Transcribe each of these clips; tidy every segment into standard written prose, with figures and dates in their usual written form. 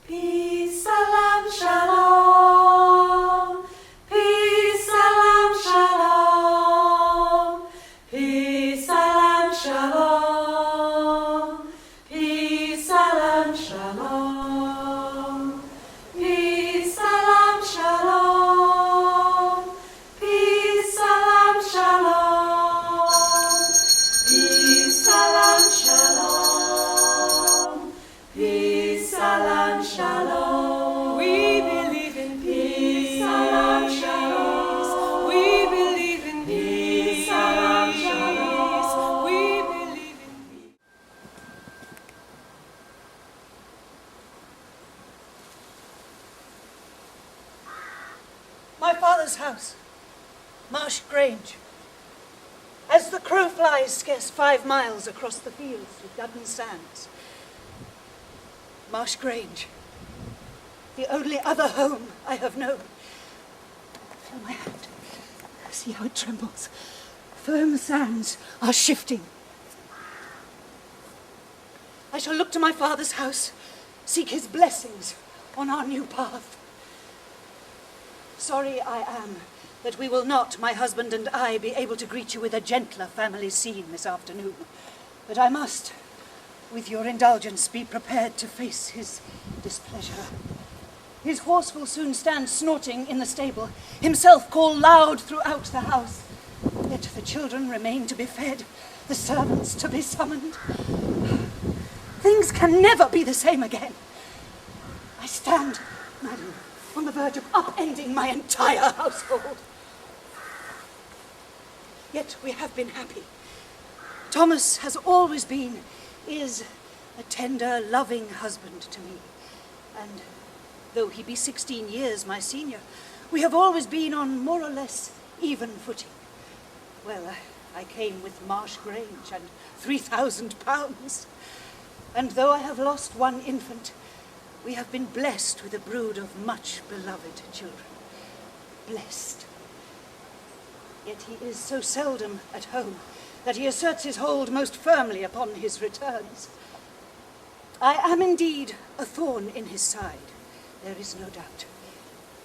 Peace, salam, shalom. Peace, salam, shalom. Peace, salam, shalom. Peace, salam, shalom. Peace, salam, shalom. Peace, salam, shalom. Peace, salam, shalom. Peace, salam, shalom. We believe in peace. Salam, shalom. We believe in peace. Salam, shalom. We believe in peace. My father's house, Marsh Grange. As the crow flies scarce 5 miles across the fields with Dudden Sands. Marsh Grange, the only other home I have known. Feel my hand. See how it trembles. Firm sands are shifting. I shall look to my father's house, seek his blessings on our new path. Sorry I am that we will not, my husband and I, be able to greet you with a gentler family scene this afternoon. But I must, with your indulgence, be prepared to face his displeasure. His horse will soon stand snorting in the stable, himself call loud throughout the house. Yet the children remain to be fed, the servants to be summoned. Things can never be the same again. I stand, madam, on the verge of upending my entire household. Yet we have been happy. Thomas has always been, is a tender, loving husband to me. And though he be 16 years my senior, we have always been on more or less even footing. Well, I came with Marsh Grange and £3,000. And though I have lost one infant, we have been blessed with a brood of much beloved children. Blessed. Yet he is so seldom at home that he asserts his hold most firmly upon his returns. I am indeed a thorn in his side, there is no doubt.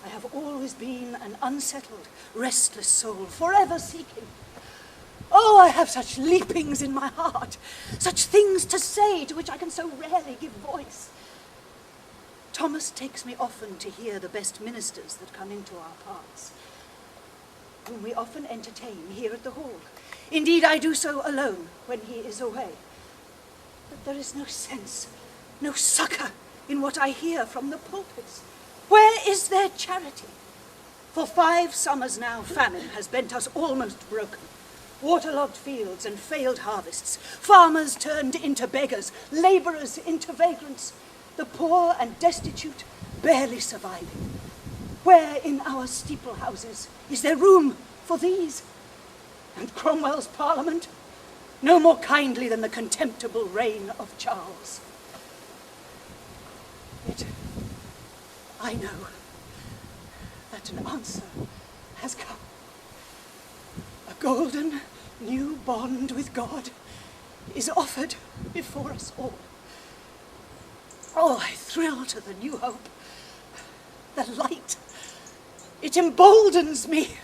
I have always been an unsettled, restless soul, forever seeking. Oh, I have such leapings in my heart, such things to say to which I can so rarely give voice. Thomas takes me often to hear the best ministers that come into our parts, whom we often entertain here at the hall. Indeed, I do so alone when he is away. But there is no sense, no succour in what I hear from the pulpits. Where is their charity? For 5 summers now, famine has bent us almost broken. Waterlogged fields and failed harvests, farmers turned into beggars, labourers into vagrants, the poor and destitute barely surviving. Where in our steeple houses is there room for these? And Cromwell's Parliament, no more kindly than the contemptible reign of Charles. Yet I know that an answer has come. A golden new bond with God is offered before us all. Oh, I thrill to the new hope, the light. It emboldens me.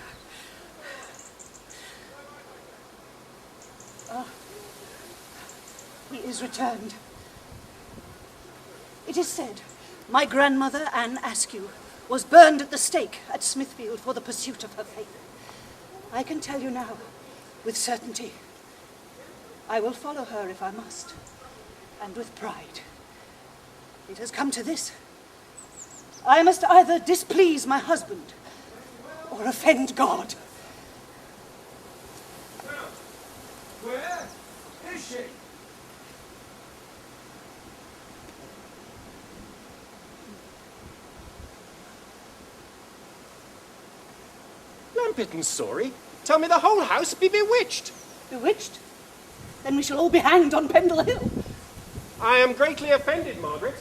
He is returned. It is said my grandmother, Anne Askew, was burned at the stake at Smithfield for the pursuit of her faith. I can tell you now, with certainty, I will follow her if I must, and with pride. It has come to this. I must either displease my husband or offend God. Where is she? Lampit and Sorry, tell me the whole house be bewitched. Bewitched? Then we shall all be hanged on Pendle Hill. I am greatly offended, Margaret,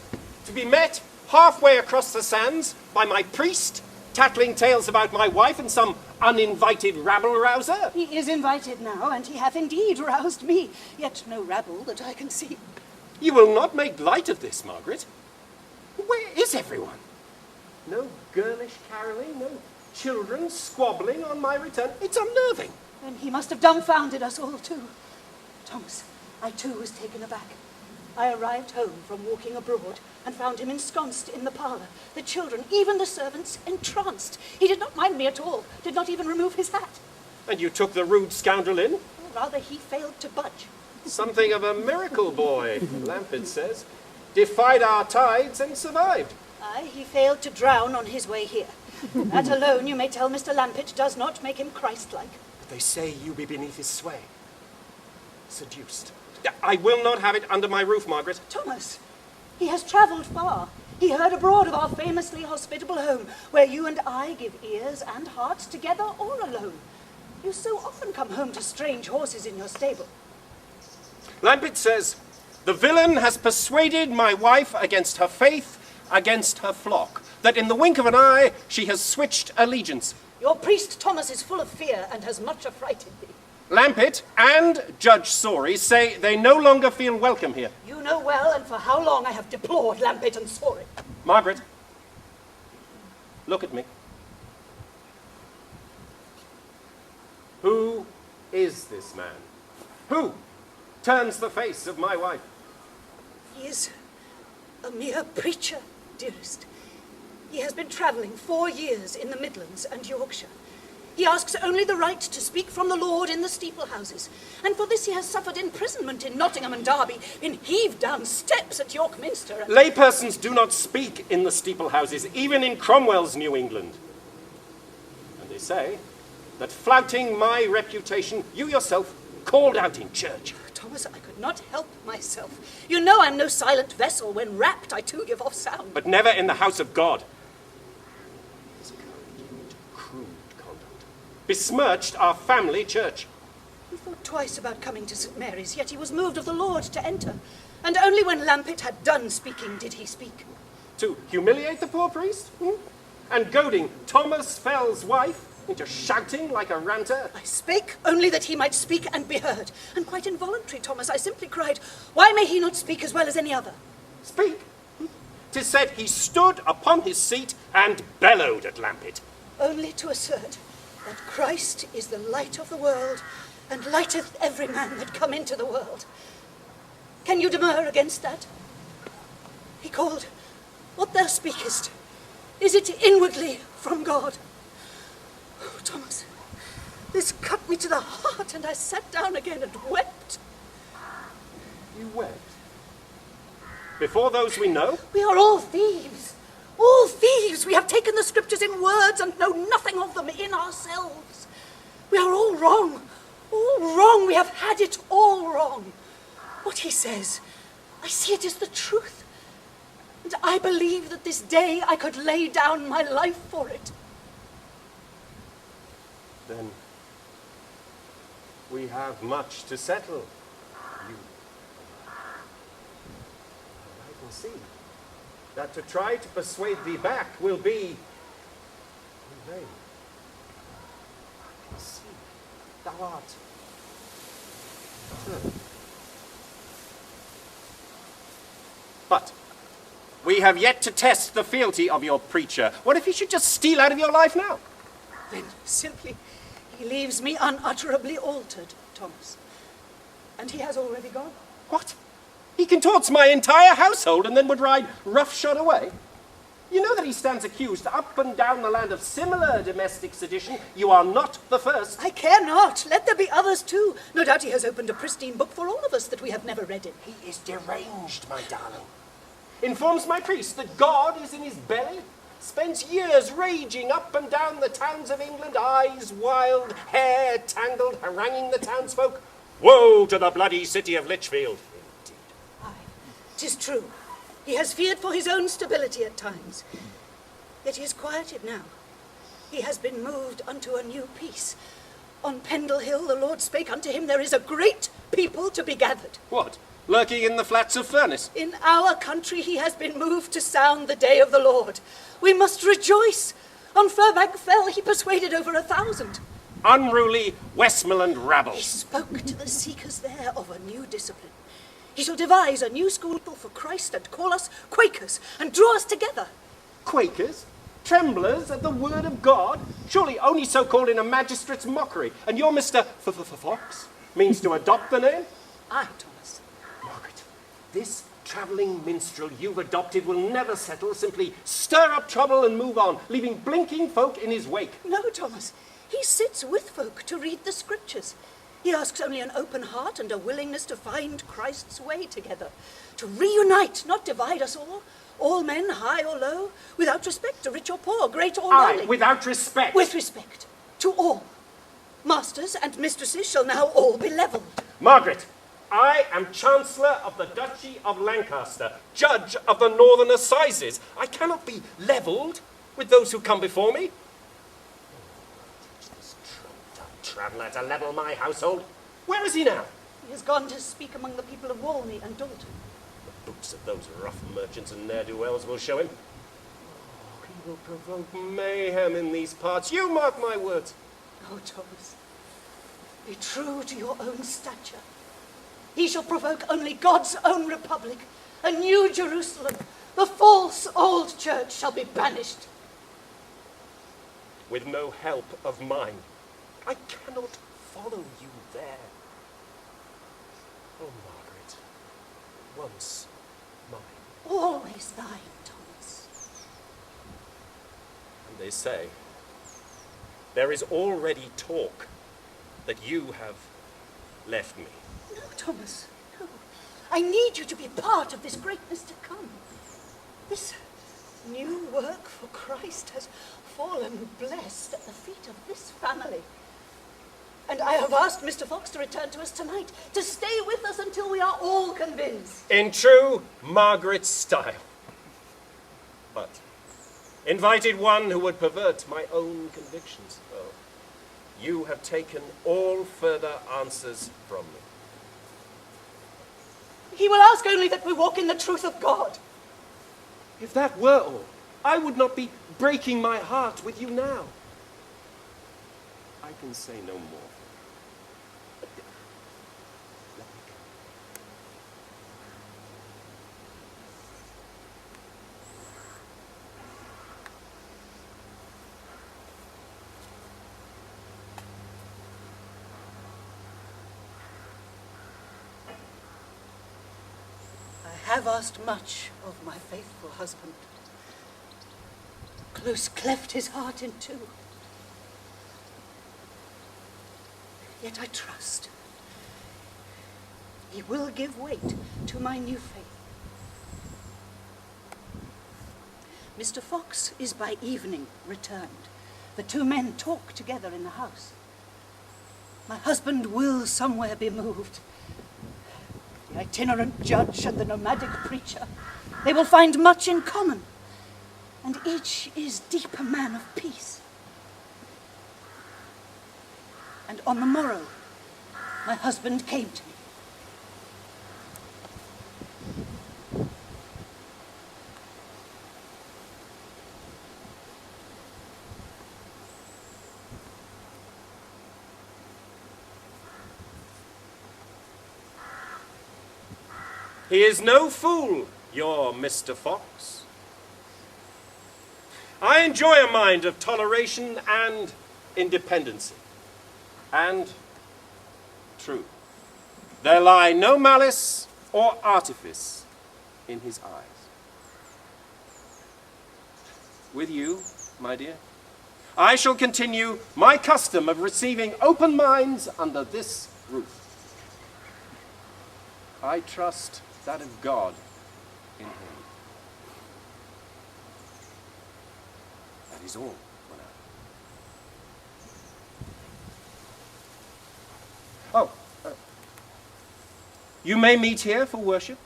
to be met halfway across the sands by my priest, tattling tales about my wife and some uninvited rabble-rouser. He is invited now, and he hath indeed roused me, yet no rabble that I can see. You will not make light of this, Margaret. Where is is everyone? No girlish caroling, no children squabbling on my return. It's unnerving. And he must have dumbfounded us all too. Thomas, I too was taken aback. I arrived home from walking abroad and found him ensconced in the parlour, the children, even the servants, entranced. He did not mind me at all, did not even remove his hat. And you took the rude scoundrel in? Or rather, he failed to budge. Something of a miracle boy, Lampett says. Defied our tides and survived. Aye, he failed to drown on his way here. That alone, you may tell Mr. Lampett, does not make him Christ-like. But they say you be beneath his sway. Seduced. I will not have it under my roof, Margaret. Thomas, he has travelled far. He heard abroad of our famously hospitable home, where you and I give ears and hearts together or alone. You so often come home to strange horses in your stable. Lampett says, the villain has persuaded my wife against her faith, against her flock, that in the wink of an eye she has switched allegiance. Your priest Thomas is full of fear and has much affrighted thee. Lampett and Judge Sorey say they no longer feel welcome here. You know well and for how long I have deplored Lampett and Sorey. Margaret, look at me. Who is this man? Who turns the face of my wife? He is a mere preacher, dearest. He has been travelling 4 years in the Midlands and Yorkshire. He asks only the right to speak from the Lord in the steeplehouses, and for this he has suffered imprisonment in Nottingham and Derby, been heaved down steps at York Minster. Laypersons do not speak in the steeplehouses, even in Cromwell's New England. And they say that flouting my reputation, you yourself called out in church. Thomas, I could not help myself. You know I'm no silent vessel. When rapt, I too give off sound. But never in the house of God. His courage and crude conduct besmirched our family church. He thought twice about coming to St. Mary's, yet he was moved of the Lord to enter. And only when Lampett had done speaking did he speak. To humiliate the poor priest? And goading Thomas Fell's wife into shouting like a ranter? I spake only that he might speak and be heard. And quite involuntary, Thomas, I simply cried, why may he not speak as well as any other? Speak? 'Tis said he stood upon his seat and bellowed at Lampett. Only to assert that Christ is the light of the world, and lighteth every man that come into the world. Can you demur against that? He called, what thou speakest, is it inwardly from God? Oh, Thomas, this cut me to the heart, and I sat down again and wept. You wept? Before those we know? We are all thieves. All thieves. We have taken the scriptures in words and know nothing of them in ourselves. We are all wrong. All wrong. We have had it all wrong. What he says, I see it is the truth. And I believe that this day I could lay down my life for it. Then we have much to settle, you. I can see that to try to persuade thee back will be in vain. I can see thou art turned. But we have yet to test the fealty of your preacher. What if he should just steal out of your life now? Then simply he leaves me unutterably altered, Thomas. And he has already gone. What? He contorts my entire household and then would ride roughshod away? You know that he stands accused up and down the land of similar domestic sedition. You are not the first. I care not. Let there be others too. No doubt he has opened a pristine book for all of us that we have never read in. He is deranged, my darling. Informs my priest that God is in his belly. Spends years raging up and down the towns of England, eyes wild, hair tangled, haranguing the townsfolk. Woe to the bloody city of Lichfield. Aye, 'tis true. He has feared for his own stability at times. Yet he is quieted now. He has been moved unto a new peace. On Pendle Hill the Lord spake unto him, there is a great people to be gathered. What? Lurking in the flats of Furness? In our country he has been moved to sound the day of the Lord. We must rejoice. On Margaret Fell he persuaded over 1,000. Unruly Westmoreland rabble. He spoke to the seekers there of a new discipline. He shall devise a new school for Christ and call us Quakers and draw us together. Quakers? Tremblers at the word of God? Surely only so called in a magistrate's mockery. And your Mr. Fox means to adopt the name? Aye, Thomas. Margaret, this travelling minstrel you've adopted will never settle, simply stir up trouble and move on, leaving blinking folk in his wake. No, Thomas. He sits with folk to read the scriptures. He asks only an open heart and a willingness to find Christ's way together, to reunite, not divide us all men, high or low, without respect to rich or poor, great or lowly. Aye, without respect. With respect to all. Masters and mistresses shall now all be levelled. Margaret, I am Chancellor of the Duchy of Lancaster, Judge of the Northern Assizes. I cannot be levelled with those who come before me. Teach this trumped-up traveller to level my household. Where is he now? He has gone to speak among the people of Walney and Dalton. The boots of those rough merchants and ne'er-do-wells will show him. Oh, he will provoke mayhem in these parts. You mark my words. Oh, Thomas, be true to your own stature. He shall provoke only God's own republic, a new Jerusalem. The false old church shall be banished. With no help of mine, I cannot follow you there. Oh, Margaret, once mine. Always thine, Thomas. And they say, there is already talk that you have left me. No, Thomas, no. I need you to be part of this greatness to come. This new work for Christ has fallen blessed at the feet of this family. And I have asked Mr. Fox to return to us tonight, to stay with us until we are all convinced. In true Margaret style. But invited one who would pervert my own convictions. Oh, you have taken all further answers from me. He will ask only that we walk in the truth of God. If that were all, I would not be breaking my heart with you now. I can say no more. But let me go. I have asked much of my faithful husband. Close cleft his heart in two. Yet I trust he will give weight to my new faith. Mr. Fox is by evening returned. The two men talk together in the house. My husband will somewhere be moved. The itinerant judge and the nomadic preacher, they will find much in common, and each is deep a man of peace. And on the morrow, my husband came to me. He is no fool, your Mr. Fox. I enjoy a mind of toleration and independency. And true, there lie no malice or artifice in his eyes. With you, my dear, I shall continue my custom of receiving open minds under this roof. I trust that of God in him. That is all for now. Oh, you may meet here for worship,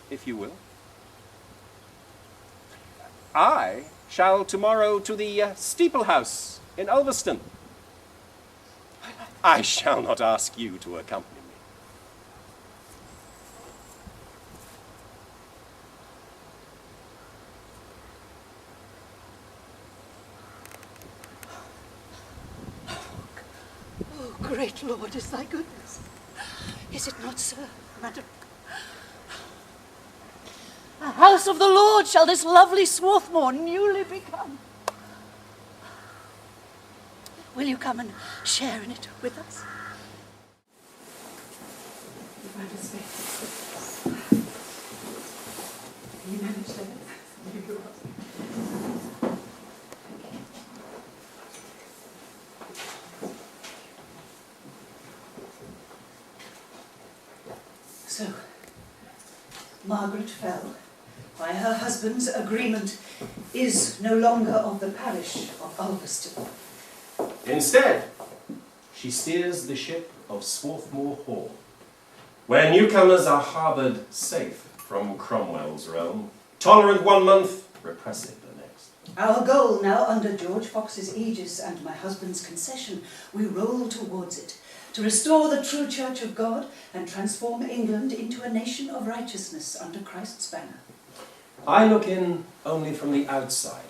if you will. I shall tomorrow to the steeple house in Ulverston. I shall not ask you to accompany me. Great Lord, is thy goodness. Is it not, sir, madam? A house of the Lord shall this lovely Swarthmore newly become. Will you come and share in it with us? You manage that? So, Margaret Fell, by her husband's agreement, is no longer of the parish of Ulverston. Instead, she steers the ship of Swarthmore Hall, where newcomers are harboured safe from Cromwell's realm, tolerant 1 month, repressive the next. Our goal, now under George Fox's aegis and my husband's concession, we roll towards it, to restore the true Church of God and transform England into a nation of righteousness under Christ's banner. I look in only from the outside.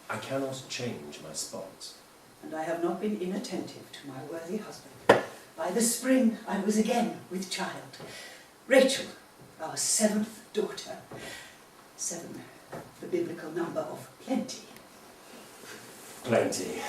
I cannot change my spots. And I have not been inattentive to my worthy husband. By the spring I was again with child. Rachel, our 7th daughter. 7, the biblical number of plenty. Plenty.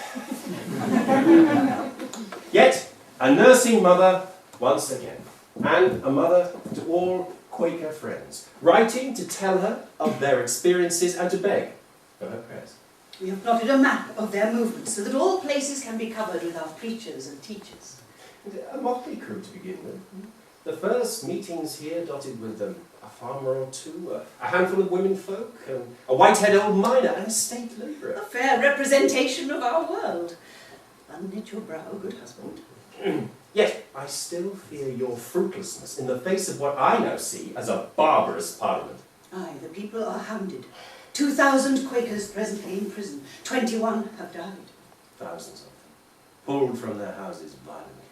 Yet, a nursing mother once again, and a mother to all Quaker friends, writing to tell her of their experiences and to beg for her prayers. We have plotted a map of their movements so that all places can be covered with our preachers and teachers. A motley crew to begin with. The first meetings here dotted with a farmer or two, a handful of women folk, a white-haired old miner, and a state labourer. A fair representation of our world. Unknit your brow, good husband. Yet I still fear your fruitlessness in the face of what I now see as a barbarous parliament. Aye, the people are hounded. 2,000 Quakers presently in prison. 21 have died. Thousands of them, pulled from their houses violently,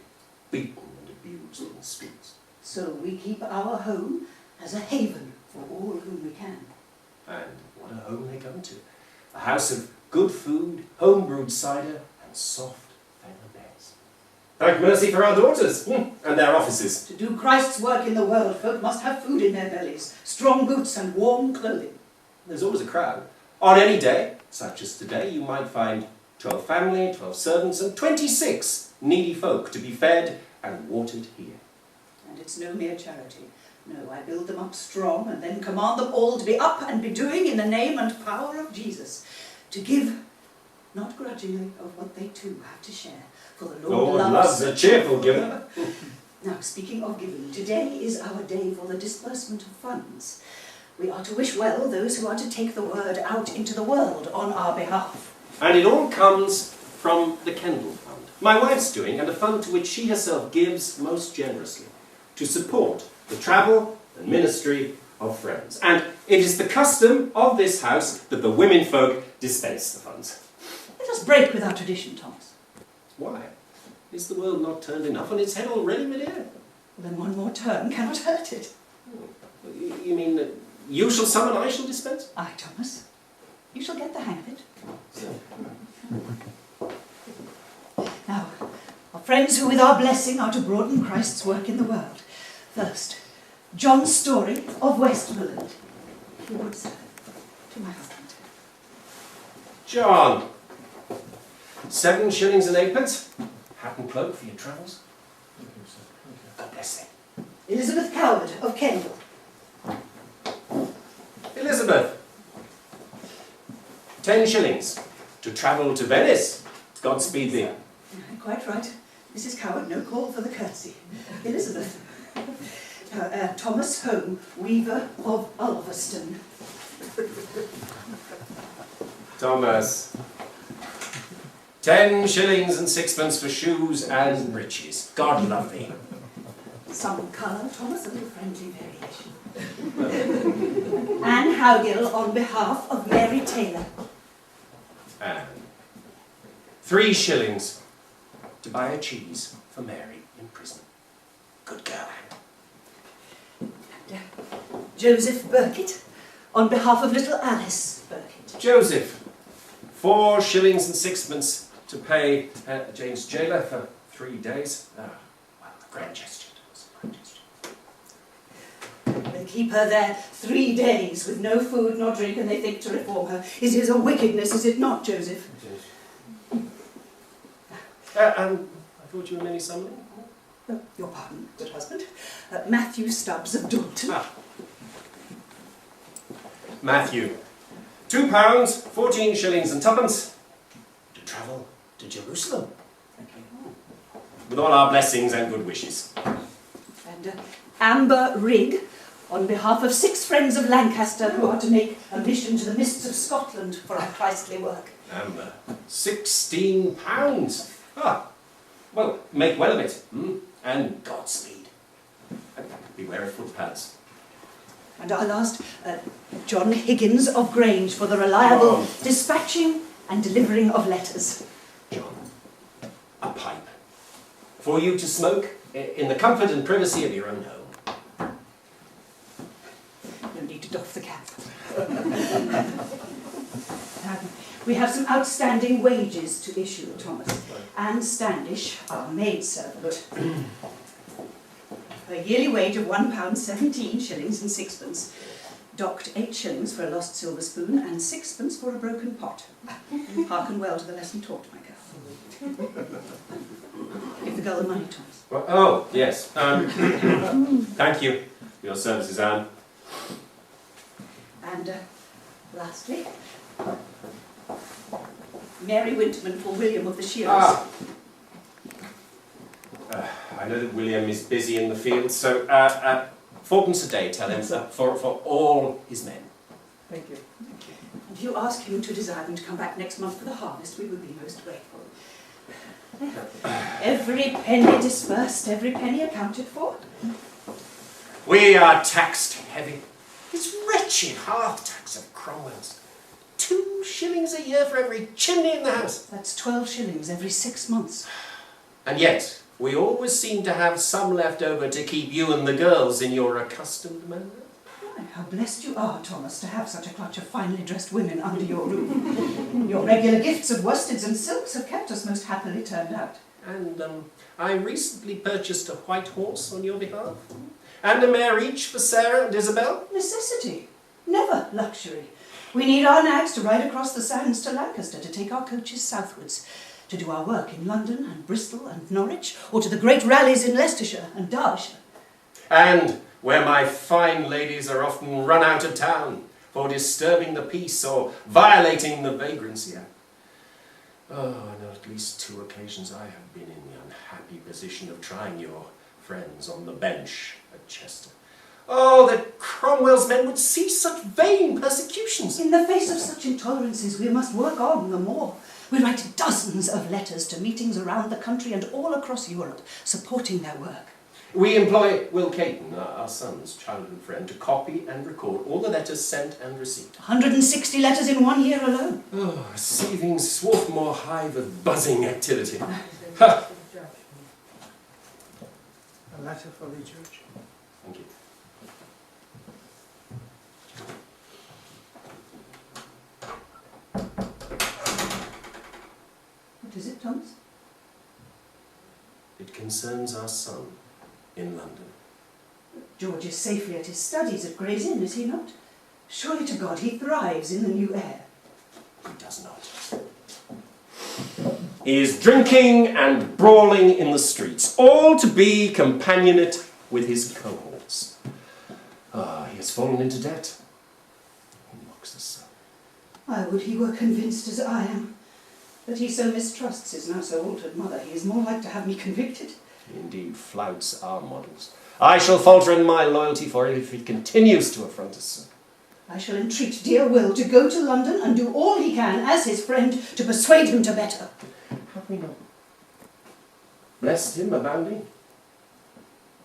beaten and abused in the streets. So we keep our home as a haven for all whom we can. And what a home they come to. A house of good food, home-brewed cider, and soft feather beds. Thank mercy for our daughters, and their offices. To do Christ's work in the world, folk must have food in their bellies, strong boots and warm clothing. There's always a crowd. On any day, such as today, you might find 12 family, 12 servants, and 26 needy folk to be fed and watered here. And it's no mere charity. No, I build them up strong and then command them all to be up and be doing in the name and power of Jesus. To give, not grudgingly, of what they too have to share. For the Lord loves a cheerful giver. Now, speaking of giving, today is our day for the disbursement of funds. We are to wish well those who are to take the word out into the world on our behalf. And it all comes from the Kendall Fund, my wife's doing, and a fund to which she herself gives most generously, to support the travel and ministry of Friends. And it is the custom of this house that the women folk dispense the funds. Let us break with our tradition, Thomas. Why? Is the world not turned enough on its head already, my dear? Then one more turn cannot hurt it. You mean that you shall summon, I shall dispense? Aye, Thomas. You shall get the hang of it. Now, our friends who with our blessing are to broaden Christ's work in the world. First, John Story of Westmoreland. If you would, sir, to my husband. John, 7 shillings and 8pence. Hat and cloak for your travels. God bless thee. Elizabeth Coward of Kendal. Elizabeth, 10 shillings to travel to Venice. Godspeed thee. Quite right. Mrs. Coward, no call for the curtsy. Elizabeth. Thomas Home, weaver of Ulverston. Thomas, 10 shillings and 6pence for shoes and breeches. God love thee. Some colour, Thomas, a little friendly variation. Anne Howgill on behalf of Mary Taylor. And 3 shillings to buy a cheese for Mary in prison. Good girl, Anne. And, Joseph Burkitt on behalf of little Alice Burkitt. Joseph, 4 shillings and 6pence to pay James Jailer for 3 days. Well, a grand gesture. Grand gesture. With keep her there 3 days with no food nor drink, and they think to reform her. It is a wickedness, is it not, Joseph? It is. I thought you were Minnie Summerlin. Your pardon, good husband. Matthew Stubbs of Dalton. Ah. Matthew, £2, 14 shillings and twopence to travel to Jerusalem. Thank you. With all our blessings and good wishes. And Amber Rigg, on behalf of 6 friends of Lancaster who are to make a mission to the mists of Scotland for our Christly work. Amber, £16. Ah, well, make well of it. And Godspeed. Beware of footpads. And our last, John Higgins of Grange, for the reliable dispatching and delivering of letters. John, a pipe. For you to smoke in the comfort and privacy of your own home. No need to doff the cap. We have some outstanding wages to issue, Thomas. Anne Standish, our maidservant. A yearly wage of £1.17 shillings and sixpence, docked 8 shillings for a lost silver spoon and 6pence for a broken pot. Hearken well to the lesson taught, my girl. Give the girl the money, Thomas. Well, oh, yes. Thank you for your services, Anne. And lastly, Mary Winterman for William of the Shearers. I know that William is busy in the field, so 4pence a day, tell him, for all his men. Thank you. And if you ask him to desire them to come back next month for the harvest, we would be most grateful. Every penny dispersed, every penny accounted for. We are taxed heavy. This wretched half tax of Cromwell's. 2 shillings a year for every chimney in the house. That's 12 shillings every 6 months. And yet, we always seem to have some left over to keep you and the girls in your accustomed manner. Why, how blessed you are, Thomas, to have such a clutch of finely dressed women under your roof. Your regular gifts of worsteds and silks have kept us most happily turned out. And I recently purchased a white horse on your behalf. And a mare each for Sarah and Isabel. Necessity, never luxury. We need our nags to ride across the sands to Lancaster to take our coaches southwards, to do our work in London and Bristol and Norwich, or to the great rallies in Leicestershire and Derbyshire. And where my fine ladies are often run out of town for disturbing the peace or violating the Vagrancy Act. Oh, on at least 2 occasions I have been in the unhappy position of trying your friends on the bench at Chester. Oh, that Cromwell's men would cease such vain persecutions. In the face of such intolerances, we must work on the more. We write dozens of letters to meetings around the country and all across Europe, supporting their work. We employ Will Caton, our son's childhood friend, to copy and record all the letters sent and received. 160 letters in 1 year alone. Oh, a seething Swarthmore hive of buzzing activity. Ha! A letter for the church. Thank you. What is it, Thomas? It concerns our son in London. George is safely at his studies at Gray's Inn, is he not? Surely to God he thrives in the new air. He does not. He is drinking and brawling in the streets, all to be companionate with his cohorts. He has fallen into debt. He mocks the sun. I would he were convinced as I am. That he so mistrusts his now so altered mother, he is more like to have me convicted. He indeed flouts our models. I shall falter in my loyalty for him if he continues to affront us so. I shall entreat dear Will to go to London and do all he can, as his friend, to persuade him to better. Have we not blessed him abounding,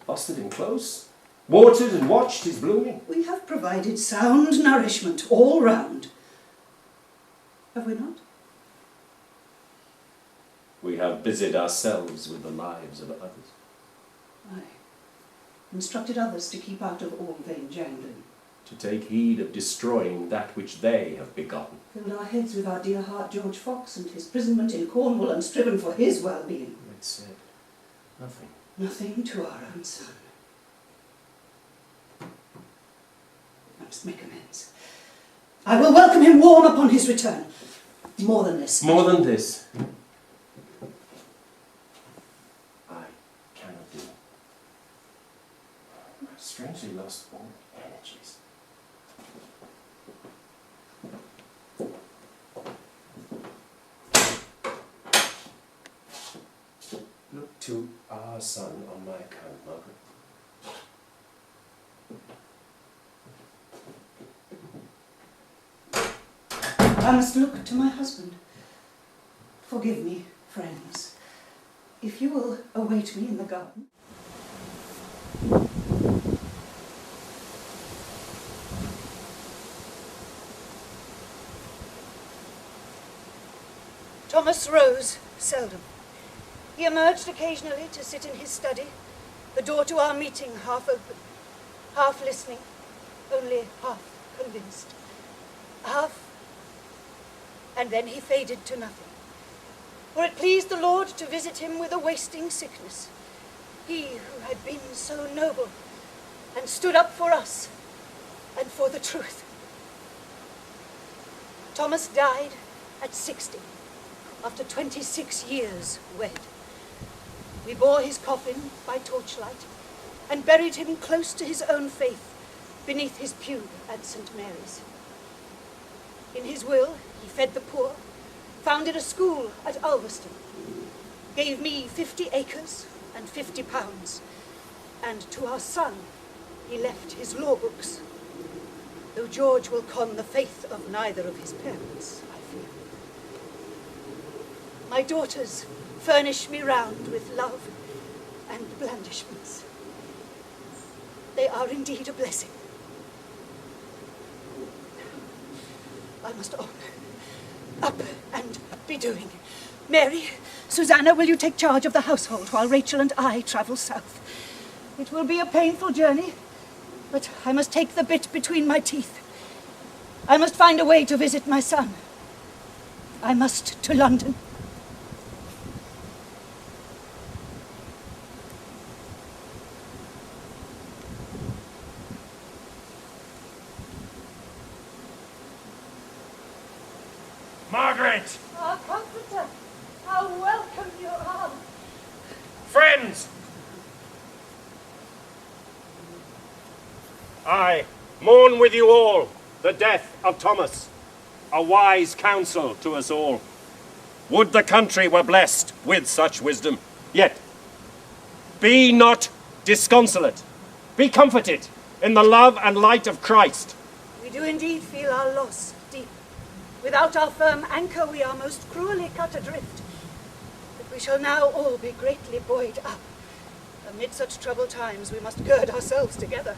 fostered him close, watered and watched his blooming? We have provided sound nourishment all round. Have we not? We have busied ourselves with the lives of others. Aye. Instructed others to keep out of all vain jangling. To take heed of destroying that which they have begotten. Filled our heads with our dear heart George Fox and his imprisonment in Cornwall and striven for his well-being. It said nothing. Nothing to our own son. must make amends. I will welcome him warm upon his return. More than this. More than this. I cannot do. I've strangely lost all energies. Look to our son on my account, Margaret. I must look to my husband. Forgive me, friends, if you will await me in the garden. Thomas rose seldom. He emerged occasionally to sit in his study, the door to our meeting half open, half listening, only half convinced. And then he faded to nothing. For it pleased the Lord to visit him with a wasting sickness. He who had been so noble and stood up for us and for the truth. Thomas died at 60, after 26 years wed. We bore his coffin by torchlight and buried him close to his own faith beneath his pew at St. Mary's. In his will, he fed the poor, founded a school at Ulverston, gave me 50 acres and £50, and to our son he left his law books, though George will con the faith of neither of his parents, I fear. My daughters furnish me round with love and blandishments. They are indeed a blessing. I must on, up and be doing. Mary, Susanna, will you take charge of the household while Rachel and I travel south? It will be a painful journey, but I must take the bit between my teeth. I must find a way to visit my son. I must to London. Margaret! Our comforter, how welcome you are. Friends! I mourn with you all the death of Thomas, a wise counsel to us all. Would the country were blessed with such wisdom. Yet, be not disconsolate. Be comforted in the love and light of Christ. We do indeed feel our loss deep. Without our firm anchor, we are most cruelly cut adrift. But we shall now all be greatly buoyed up. Amid such troubled times, we must gird ourselves together.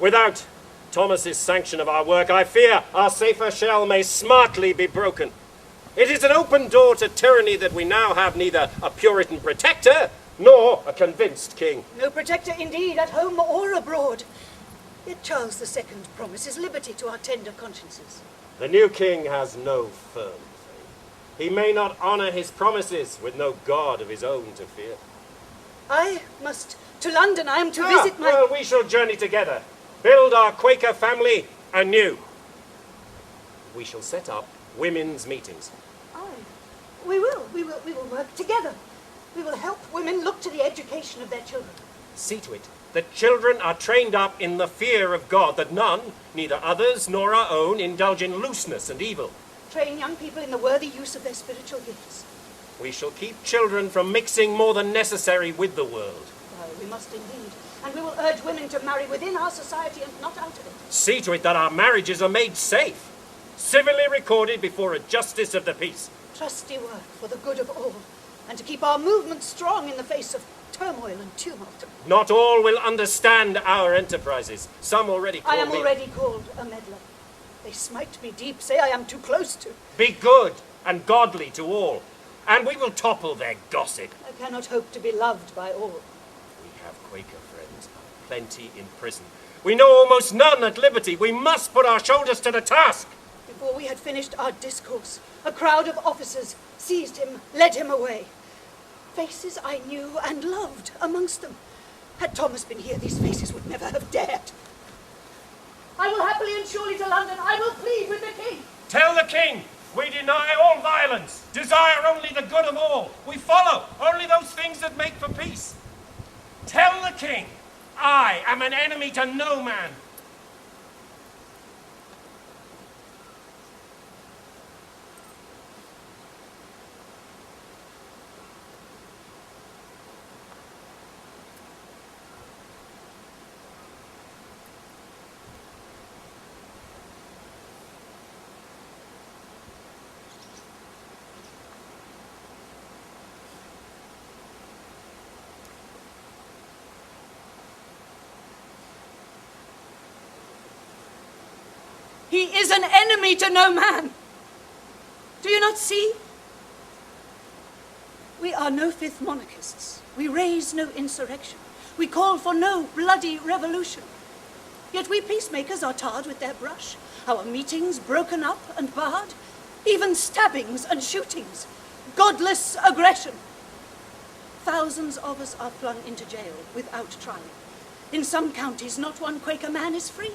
Without Thomas's sanction of our work, I fear our safer shell may smartly be broken. It is an open door to tyranny that we now have neither a Puritan protector nor a convinced king. No protector indeed, at home or abroad. Yet Charles II promises liberty to our tender consciences. The new king has no firm faith. He may not honour his promises with no God of his own to fear. I must to London. I am to visit my... Well, we shall journey together, build our Quaker family anew. We shall set up women's meetings. Aye, we will work together. We will help women look to the education of their children. See to it that children are trained up in the fear of God, that none, neither others nor our own, indulge in looseness and evil. Train young people in the worthy use of their spiritual gifts. We shall keep children from mixing more than necessary with the world. Aye, we must indeed. And we will urge women to marry within our society and not out of it. See to it that our marriages are made safe, civilly recorded before a justice of the peace. Trusty work for the good of all, and to keep our movement strong in the face of turmoil and tumult. Not all will understand our enterprises. Some already call I am me... already called a meddler. They smite me deep, say I am too close to. Be good and godly to all, and we will topple their gossip. I cannot hope to be loved by all. We have Quaker friends, plenty in prison. We know almost none at liberty. We must put our shoulders to the task. Before we had finished our discourse, a crowd of officers seized him, led him away. Faces I knew and loved amongst them. Had Thomas been here, these faces would never have dared. I will happily and surely to London. I will plead with the king. Tell the king we deny all violence, desire only the good of all. We follow only those things that make for peace. Tell the king I am an enemy to no man. He is an enemy to no man. Do you not see? We are no fifth monarchists. We raise no insurrection. We call for no bloody revolution. Yet we peacemakers are tarred with their brush, our meetings broken up and barred, even stabbings and shootings, godless aggression. Thousands of us are flung into jail without trial. In some counties, not one Quaker man is free.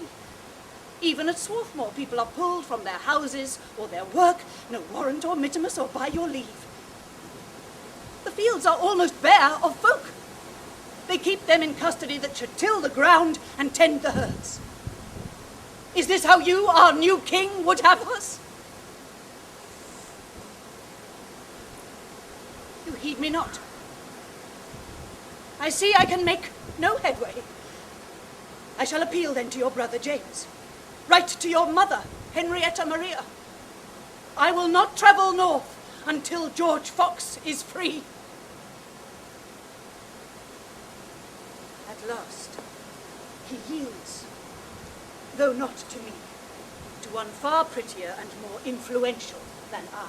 Even at Swarthmore, people are pulled from their houses or their work, no warrant or mittimus or by your leave. The fields are almost bare of folk. They keep them in custody that should till the ground and tend the herds. Is this how you, our new king, would have us? You heed me not. I see I can make no headway. I shall appeal then to your brother James. Write to your mother, Henrietta Maria. I will not travel north until George Fox is free. At last, he yields, though not to me, to one far prettier and more influential than I.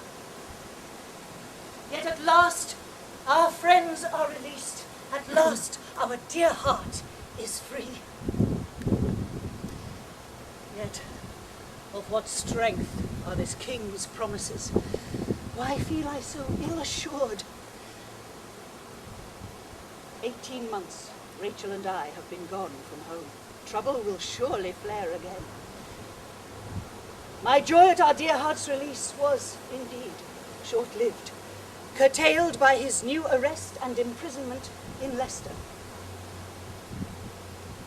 Yet at last, our friends are released. At last, our dear heart is free. Yet, of what strength are this king's promises? Why feel I so ill-assured? 18 months, Rachel and I have been gone from home. Trouble will surely flare again. My joy at our dear heart's release was, indeed, short-lived, curtailed by his new arrest and imprisonment in Leicester.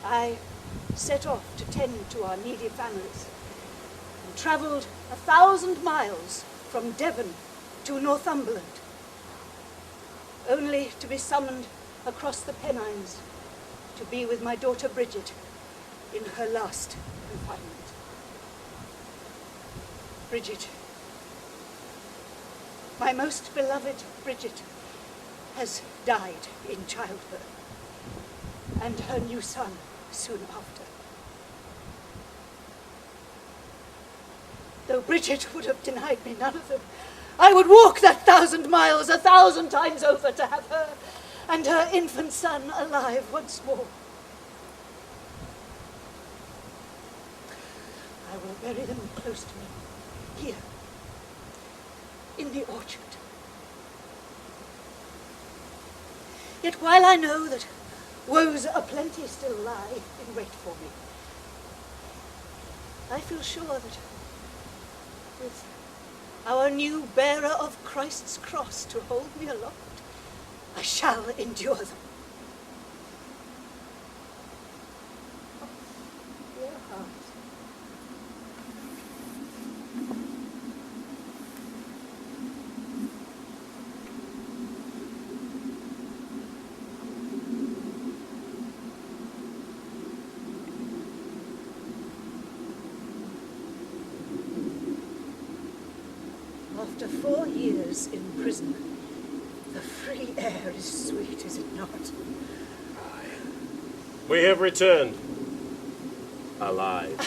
I set off to tend to our needy families and travelled 1,000 miles from Devon to Northumberland, only to be summoned across the Pennines to be with my daughter Bridget in her last confinement. Bridget, my most beloved Bridget, has died in childbirth, and her new son soon after. Though Bridget would have denied me none of them, I would walk that 1,000 miles 1,000 times over to have her and her infant son alive once more. I will bury them close to me, here, in the orchard. Yet while I know that woes aplenty still lie in wait for me, I feel sure that with our new bearer of Christ's cross to hold me aloft, I shall endure them. Dear heart. After 4 years in prison, the free air is sweet, is it not? We have returned. Alive.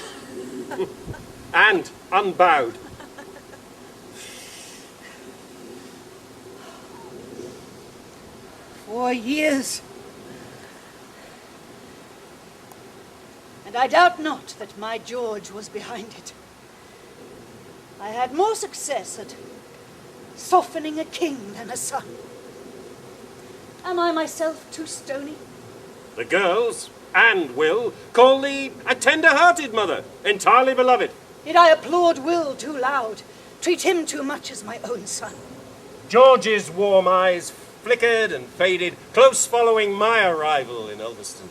And unbowed. "4 years. And I doubt not that my George was behind it. I had more success at softening a king than a son. Am I myself too stony? The girls and will call thee a tender-hearted mother, entirely beloved. Did I applaud Will too loud, treat him too much as my own son? George's warm eyes flickered and faded, close following my arrival in Ulverston.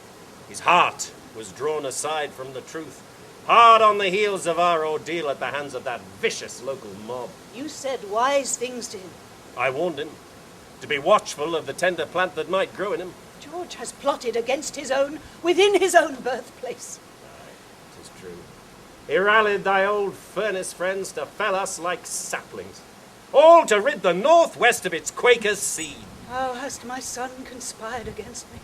His heart was drawn aside from the truth, hard on the heels of our ordeal at the hands of that vicious local mob. You said wise things to him. I warned him to be watchful of the tender plant that might grow in him. George has plotted against his own, within his own birthplace. Aye, 'tis true. He rallied thy old furnace friends to fell us like saplings, all to rid the northwest of its Quakers' seed. How hast my son conspired against me?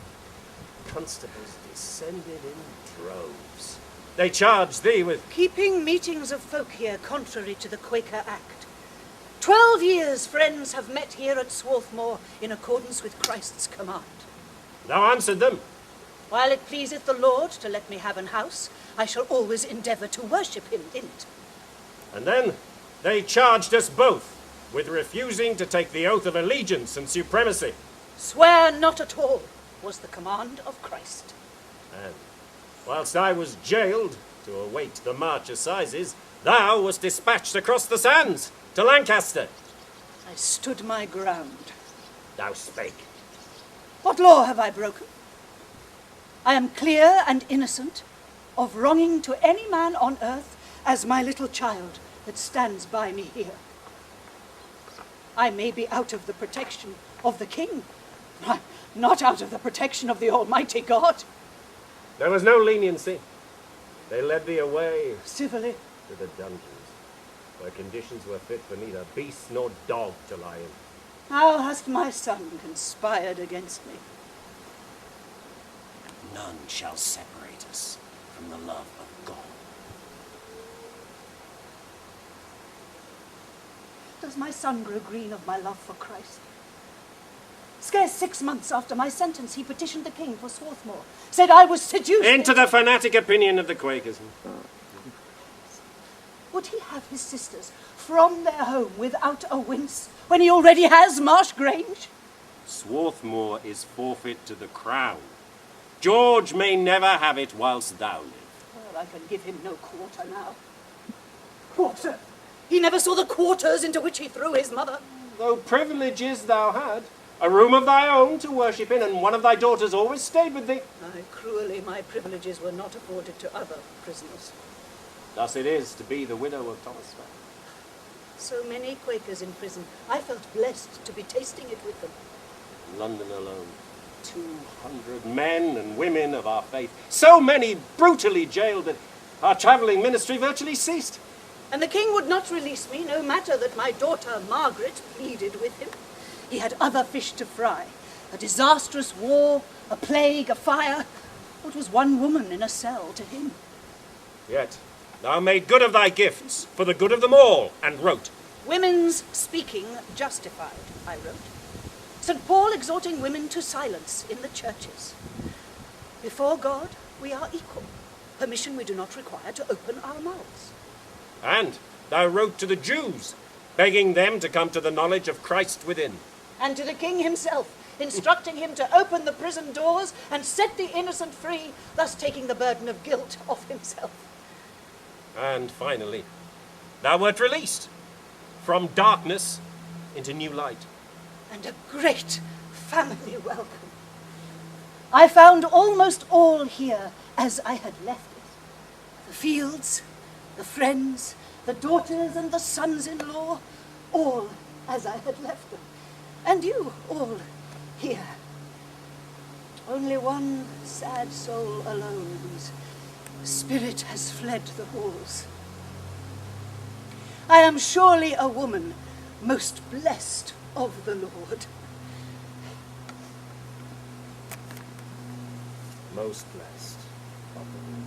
Constables descended in droves. They charged thee with Keeping meetings of folk here contrary to the Quaker Act. 12 years friends have met here at Swarthmore in accordance with Christ's command. Thou answered them. While it pleaseth the Lord to let me have an house, I shall always endeavour to worship him in it. And then they charged us both with refusing to take the oath of allegiance and supremacy. Swear not at all, was the command of Christ. And whilst I was jailed to await the March Assizes, thou wast dispatched across the sands to Lancaster. I stood my ground. Thou spake. What law have I broken? I am clear and innocent of wronging to any man on earth as my little child that stands by me here. I may be out of the protection of the king, not out of the protection of the Almighty God. There was no leniency. They led thee away Civilly, to the dungeons, where conditions were fit for neither beast nor dog to lie in. how hast my son conspired against me? None shall separate us from the love of God. Does my son grow green of my love for Christ? Scarce 6 months after my sentence, he petitioned the king for Swarthmore, said I was seduced. Into the fanatic opinion of the Quakers. Would he have his sisters from their home without a wince when he already has Marsh Grange? Swarthmore is forfeit to the crown. George may never have it whilst thou live. Well, I can give him no quarter now. Quarter? He never saw the quarters into which he threw his mother. Though privileges thou had, a room of thy own to worship in, and one of thy daughters always stayed with thee. Aye, cruelly my privileges were not afforded to other prisoners. Thus it is to be the widow of Thomas Fell. So many Quakers in prison. I felt blessed to be tasting it with them. In London alone, 200 men and women of our faith, so many brutally jailed that our travelling ministry virtually ceased. And the king would not release me, no matter that my daughter Margaret pleaded with him. He had other fish to fry. A disastrous war, a plague, a fire. What was one woman in a cell to him? Yet thou made good of thy gifts for the good of them all, and wrote. Women's speaking justified, I wrote. St. Paul exhorting women to silence in the churches. Before God, we are equal. Permission we do not require to open our mouths. And thou wrote to the Jews, begging them to come to the knowledge of Christ within. And to the king himself, instructing him to open the prison doors and set the innocent free, thus taking the burden of guilt off himself. And finally, thou wert released from darkness into new light. And a great family welcome. I found almost all here as I had left it. The fields, the friends, the daughters and the sons-in-law, all as I had left them. And you, all here. Only one sad soul alone, whose spirit has fled the halls. I am surely a woman most blessed of the Lord. Most blessed of the Lord.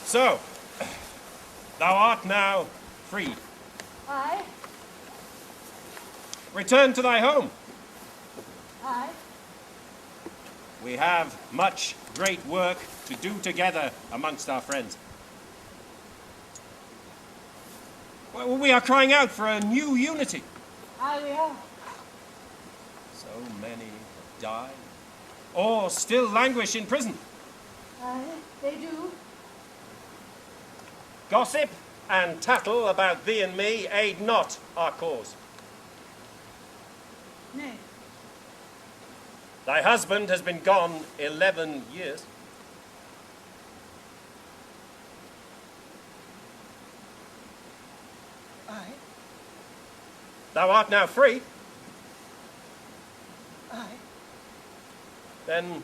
So, thou art now free. Aye, Return to thy home. aye. We have much great work to do together amongst our friends. Well, we are crying out for a new unity. Aye, we are. So many have died, or still languish in prison. Aye, they do. Gossip and tattle about thee and me aid not our cause. Nay. Thy husband has been gone 11 years. Aye, Thou art now free. aye. Then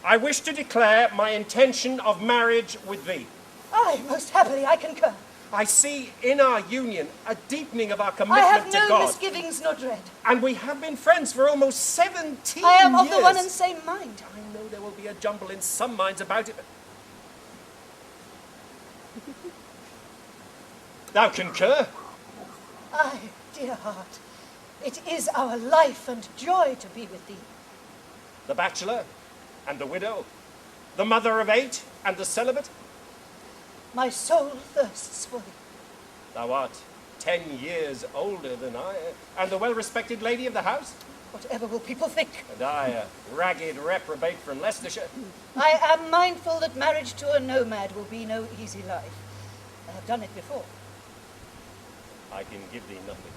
I wish to declare my intention of marriage with thee. Aye, most happily I concur. I see in our union a deepening of our I commitment have to no God. misgivings nor dread. And we have been friends for almost 17 I am years. of the one and same mind. I know there will be a jumble in some minds about it, but... Thou concur? Aye, dear heart, it is our life and joy to be with thee. The bachelor and the widow, the mother of 8 and the celibate. My soul thirsts for thee. Thou art 10 years older than I, and the well-respected lady of the house. Whatever will people think? And I, a ragged reprobate from Leicestershire. I am mindful that marriage to a nomad will be no easy life. I have done it before. I can give thee nothing.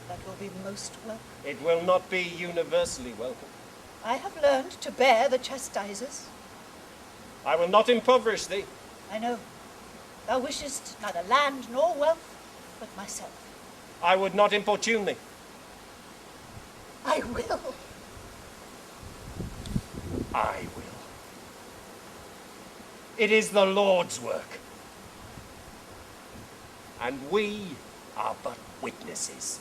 That will be most welcome. It will not be universally welcome. I have learned to bear the chastisers. I will not impoverish thee. I know. Thou wishest neither land nor wealth, but myself. I would not importune thee. I will. I will. It is the Lord's work. And we are but witnesses.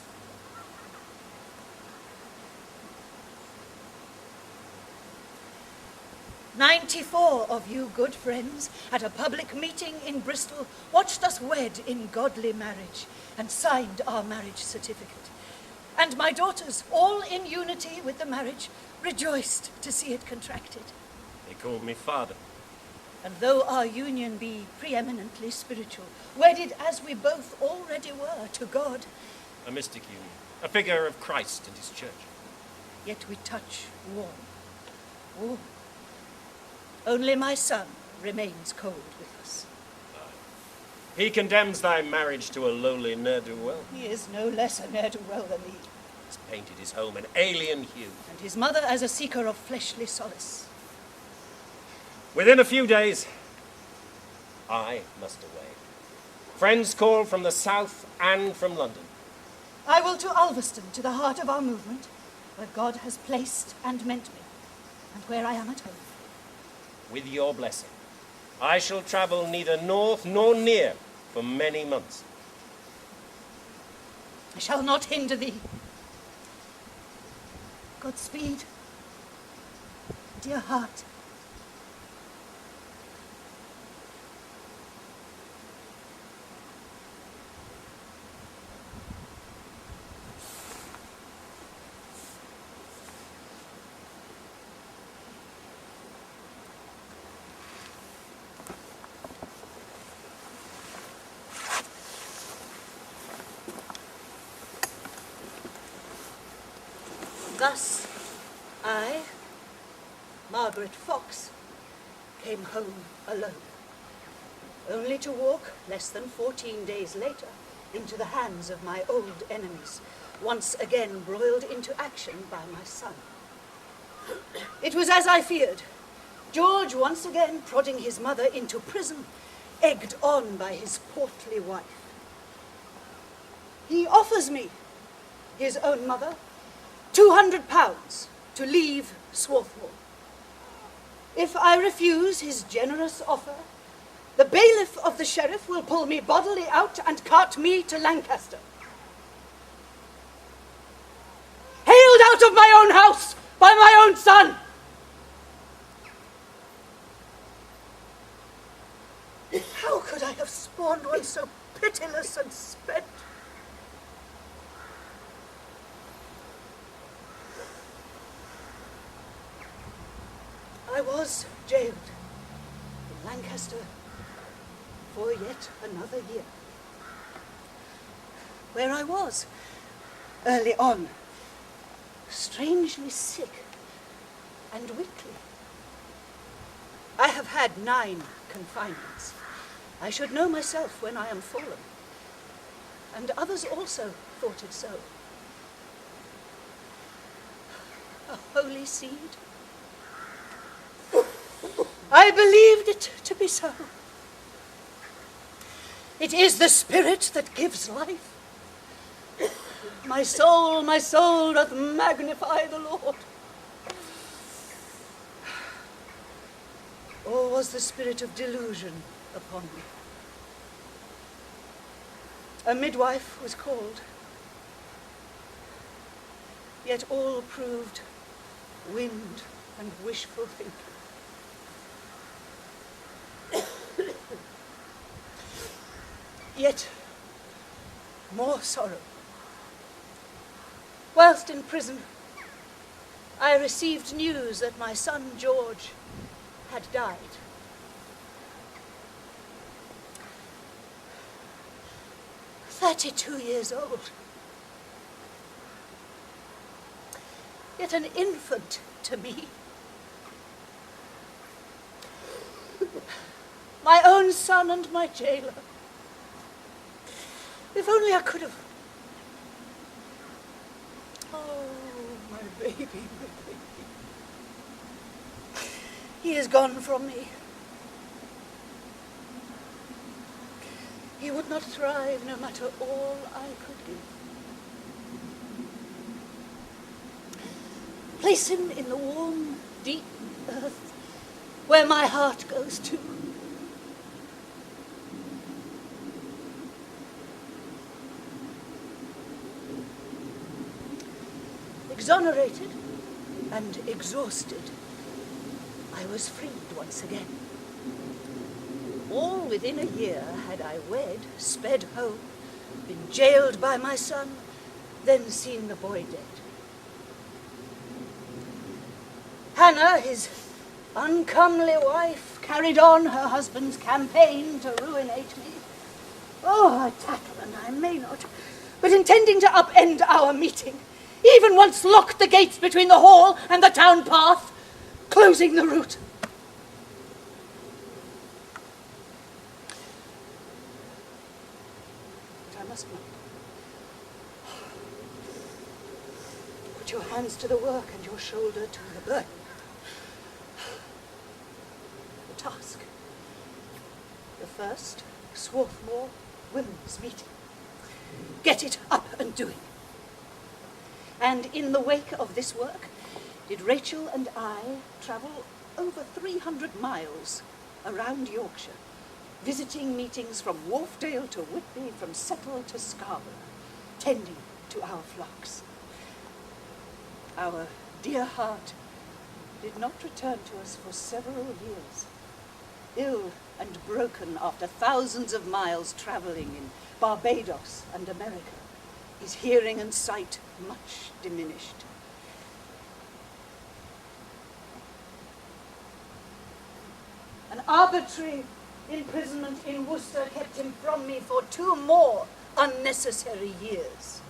"94 of you good friends at a public meeting in Bristol watched us wed in godly marriage and signed our marriage certificate. And my daughters, all in unity with the marriage, rejoiced to see it contracted. They called me father. And though our union be preeminently spiritual, wedded as we both already were to God, A mystic union, a figure of Christ and his church. yet we touch warm, warm. Only my son remains cold with us. He condemns thy marriage to a lowly ne'er-do-well. He is no less a ne'er-do-well than thee, He's painted his home an alien hue. and his mother as a seeker of fleshly solace. Within a few days, I must away. Friends call from the south and from London. I will to Ulverston, to the heart of our movement, where God has placed and meant me, and where I am at home. With your blessing, I shall travel neither north nor near for many months. I shall not hinder thee. Godspeed, dear heart. Thus, I, Margaret Fox, came home alone, only to walk less than 14 days later into the hands of my old enemies, once again broiled into action by my son. It was as I feared. George once again prodding his mother into prison, egged on by his portly wife. He offers me, his own mother, £200 to leave Swarthmore. If I refuse his generous offer, the bailiff of the sheriff will pull me bodily out and cart me to Lancaster. Haled out of my own house by my own son! could I have spawned one so pitiless and spent? I was jailed in Lancaster for yet another year, where I was, early on, strangely sick and weakly. I have had 9 confinements. I should know myself when I am fallen, and others also thought it so. A holy seed? I believed it to be so. It is the spirit that gives life. My soul doth magnify the Lord. Or was the spirit of delusion upon me? A midwife was called, yet all proved wind and wishful thinking. Yet more sorrow. Whilst in prison, I received news that my son George had died. "32 years old. Yet an infant to me. My own son and my jailer. If only I could have... Oh, my baby, my baby. He is gone from me. He would not thrive no matter all I could give. Place him in the warm, deep earth where my heart goes to. Exonerated and exhausted, I was freed once again. All within a year had I wed, sped home, been jailed by my son, then seen the boy dead. Hannah, his uncomely wife, carried on her husband's campaign to ruinate me. Oh, I tattle and I may not, but intending to upend our meeting, even once locked the gates between the hall and the town path, closing the route. But I must not. Put your hands to the work and your shoulder to the burden. The task. The first Swarthmore women's meeting. Get it up and doing. And in the wake of this work, did Rachel and I travel over 300 miles around Yorkshire, visiting meetings from Wharfdale to Whitby, from Settle to Scarborough, tending to our flocks. Our dear heart did not return to us for several years, ill and broken after thousands of miles traveling in Barbados and America, his hearing and sight much diminished. An arbitrary imprisonment in Worcester kept him from me for 2 more unnecessary years.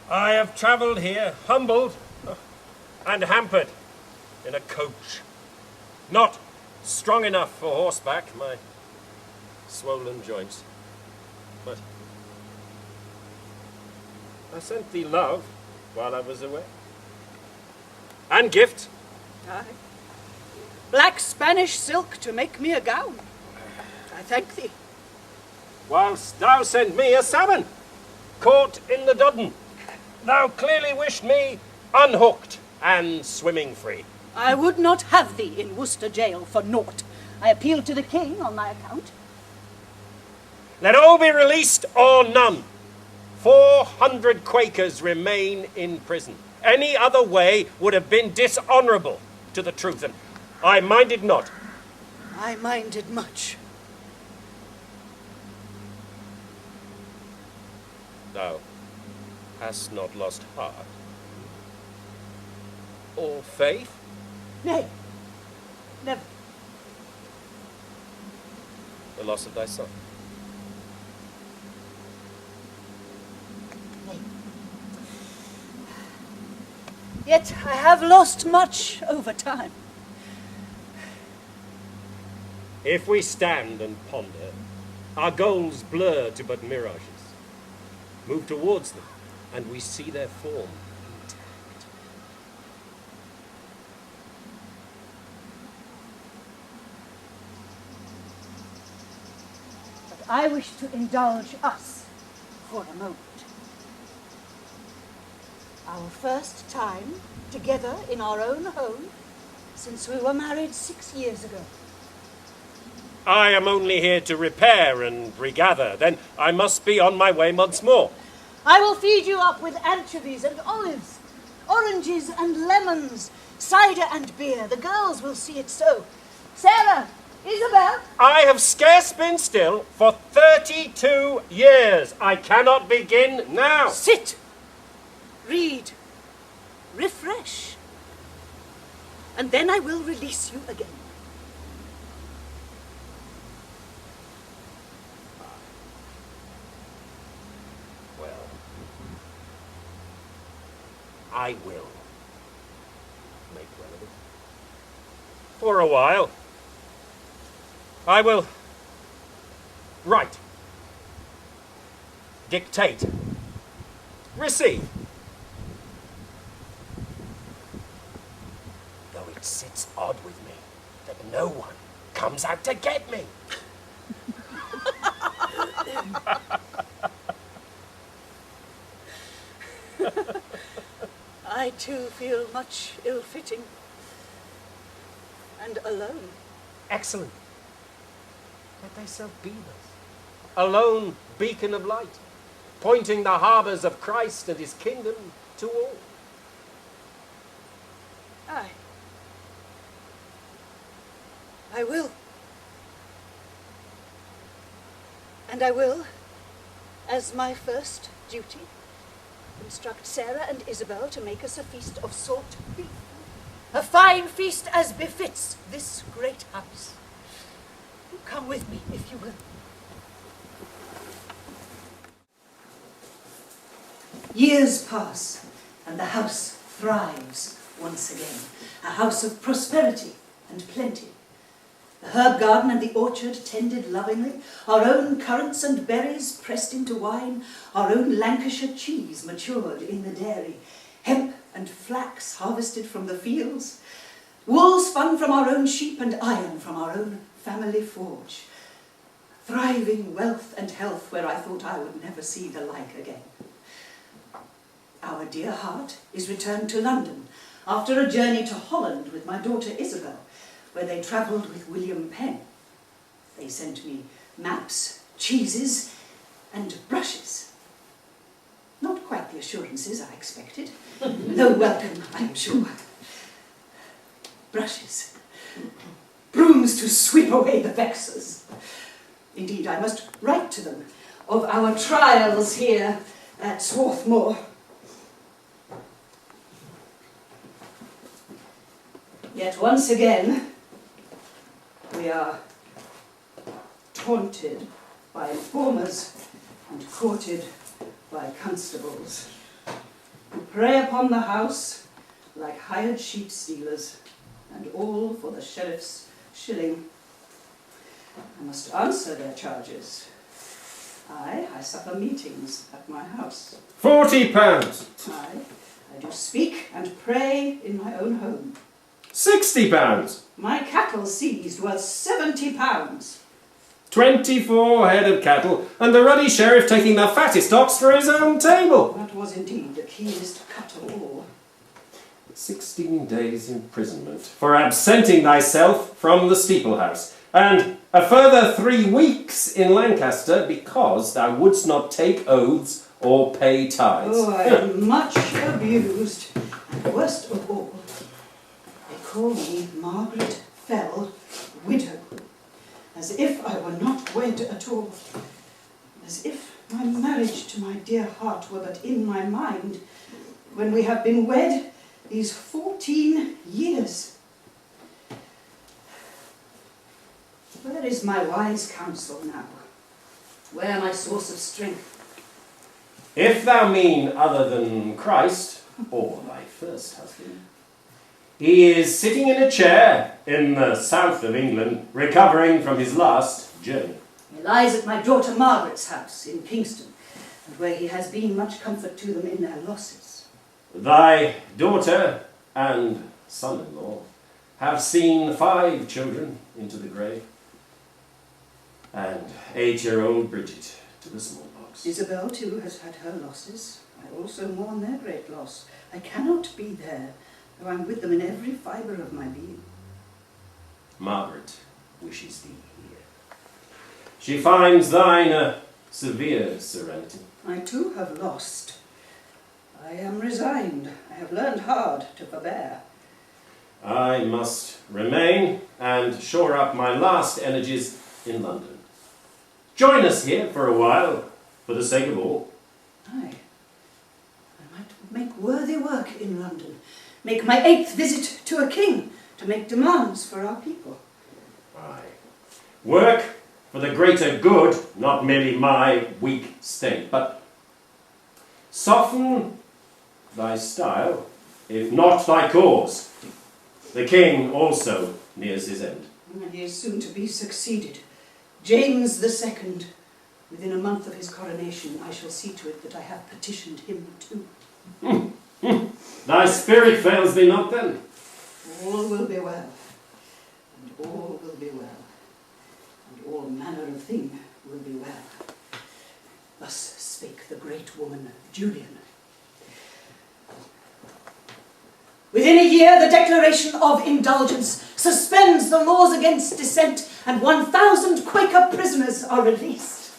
I have travelled here, humbled and hampered in a coach. Not strong enough for horseback, my swollen joints. But I sent thee love while I was away. And gift. Aye. Black Spanish silk to make me a gown. I thank thee. Whilst thou sent me a salmon, caught in the Dudden. Thou clearly wished me unhooked and swimming free. I would not have thee in Worcester jail for naught. I appeal to the king on thy account. Let all be released or none. 400 Quakers remain in prison. Any other way would have been dishonourable to the truth, and I minded not. I minded much. Thou hast not lost heart or faith? Nay, never. The loss of thy son? Nay. Yet I have lost much over time. If we stand and ponder, our goals blur to but mirages. Move towards them, and we see their form intact. But I wish to indulge us for a moment. Our first time together in our own home since we were married 6 years ago. I am only here to repair and regather. Then I must be on my way once more. I will feed you up with anchovies and olives, oranges and lemons, cider and beer. The girls will see it so. Sarah, Isabel. I have scarce been still for 32 years. I cannot begin now. Sit, read, refresh, and then I will release you again. I will make well of it. For a while. I will write, dictate, receive. Though it sits odd with me that no one comes out to get me. I too feel much ill-fitting and alone. Excellent. Let thyself be thus. A lone beacon of light, pointing the harbours of Christ and his kingdom to all. Aye. I will. And I will, as my first duty, instruct Sarah and Isabel to make us a feast of salt beef. A fine feast as befits this great house. Come with me, if you will. Years pass, and the house thrives once again. A house of prosperity and plenty. The herb garden and the orchard tended lovingly, our own currants and berries pressed into wine, our own Lancashire cheese matured in the dairy, hemp and flax harvested from the fields, wool spun from our own sheep and iron from our own family forge. Thriving wealth and health where I thought I would never see the like again. Our dear heart is returned to London after a journey to Holland with my daughter Isabel, where they travelled with William Penn. They sent me maps, cheeses, and brushes. Not quite the assurances I expected, though welcome, I am sure. Brushes. Brooms to sweep away the vexers. Indeed, I must write to them of our trials here at Swarthmore. Yet once again, we are taunted by informers and courted by constables, who prey upon the house like hired sheep stealers, and all for the sheriff's shilling. I must answer their charges. I suffer meetings at my house. £40. I do speak and pray in my own home. £60. My cattle seized worth £70. 24 head of cattle, and the ruddy sheriff taking the fattest ox for his own table. That was indeed the keenest cut of all. 16 days imprisonment for absenting thyself from the steeplehouse, and a further 3 weeks in Lancaster because thou wouldst not take oaths or pay tithes. Oh, I am much abused. And worst of all, they call me Margaret Fell, widow. As if I were not wed at all. As if my marriage to my dear heart were but in my mind, when we have been wed these 14 years. Where is my wise counsel now? Where my source of strength? If thou mean other than Christ, or thy first husband, he is sitting in a chair in the south of England, recovering from his last journey. He lies at my daughter Margaret's house in Kingston, and where he has been much comfort to them in their losses. Thy daughter and son-in-law have seen 5 children into the grave, and 8-year-old Bridget to the smallpox. Isabel, too, has had her losses. I also mourn their great loss. I cannot be there, though I'm with them in every fibre of my being. Margaret wishes thee here. She finds thine a severe serenity. I too have lost. I am resigned. I have learned hard to forbear. I must remain and shore up my last energies in London. Join us here for a while, for the sake of all. Aye. I might make worthy work in London. Make my 8th visit to a king, to make demands for our people. Aye. Work for the greater good, not merely my weak state, but soften thy style, if not thy cause. The king also nears his end. And he is soon to be succeeded. James II. Within a month of his coronation, I shall see to it that I have petitioned him too. Thy spirit fails thee not then? All will be well, and all will be well, and all manner of thing will be well. Thus spake the great woman Julian. Within a year, the Declaration of Indulgence suspends the laws against dissent, and 1,000 Quaker prisoners are released.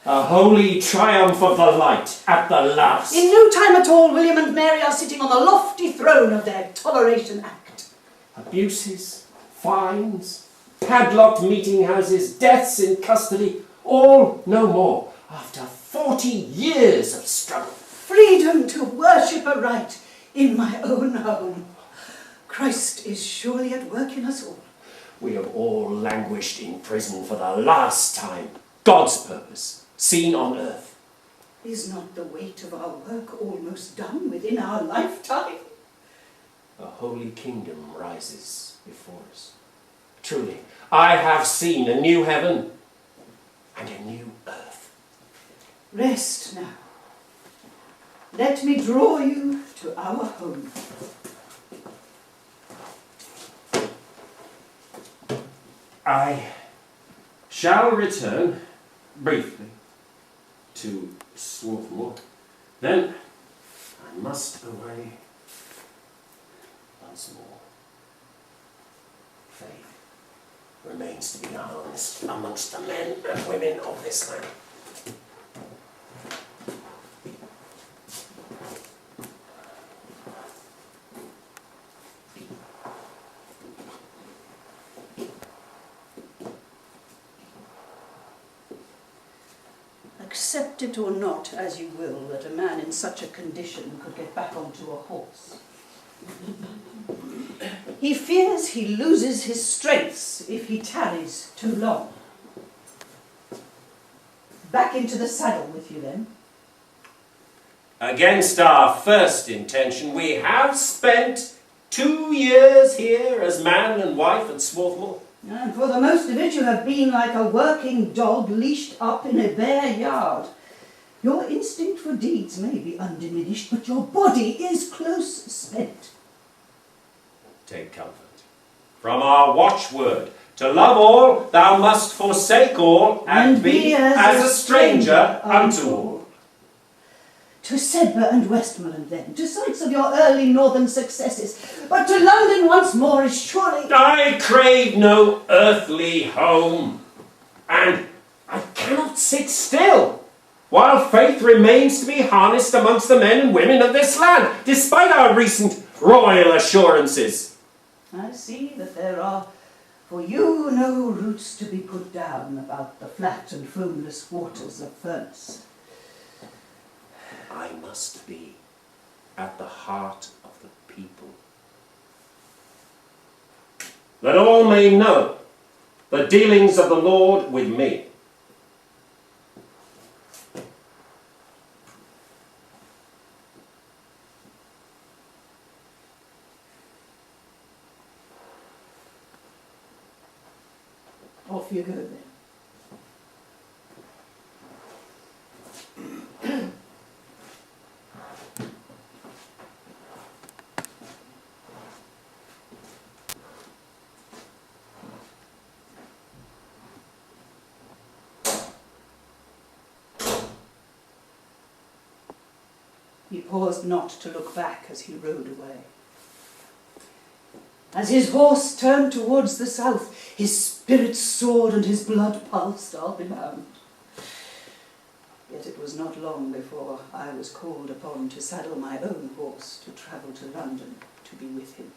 A holy triumph of the light at the last. In no time at all, William and Mary are sitting on the lofty throne of their Toleration Act. Abuses, fines, padlocked meeting houses, deaths in custody, all no more after 40 years of struggle. Freedom to worship aright in my own home. Christ is surely at work in us all. We have all languished in prison for the last time. God's purpose, seen on earth. Is not the weight of our work almost done within our lifetime? A holy kingdom rises before us. Truly, I have seen a new heaven and a new earth. Rest now. Let me draw you to our home. I shall return briefly to Swarthmore. Then I must away once more. Faith remains to be harnessed amongst the men and women of this land. Accept it or not, as you will, that a man in such a condition could get back onto a horse. He fears he loses his strengths if he tarries too long. Back into the saddle with you, then. Against our first intention, we have spent 2 years here as man and wife at Swarthmore. And for the most of it, you have been like a working dog leashed up in a bare yard. Your instinct for deeds may be undiminished, but your body is close spent. Take comfort from our watchword. To love all, thou must forsake all, and be as a stranger unto all. To Sedbergh and Westmoreland, then, to sites of your early northern successes, but to London once more is surely... I crave no earthly home, and I cannot sit still. while faith remains to be harnessed amongst the men and women of this land, despite our recent royal assurances. I see that there are for you no roots to be put down about the flat and foamless waters of Furness. I must be at the heart of the people, that all may know the dealings of the Lord with me. Off you go then. He paused not to look back as he rode away. As his horse turned towards the south, his spirit soared and his blood pulsed all around. Yet it was not long before I was called upon to saddle my own horse to travel to London to be with him.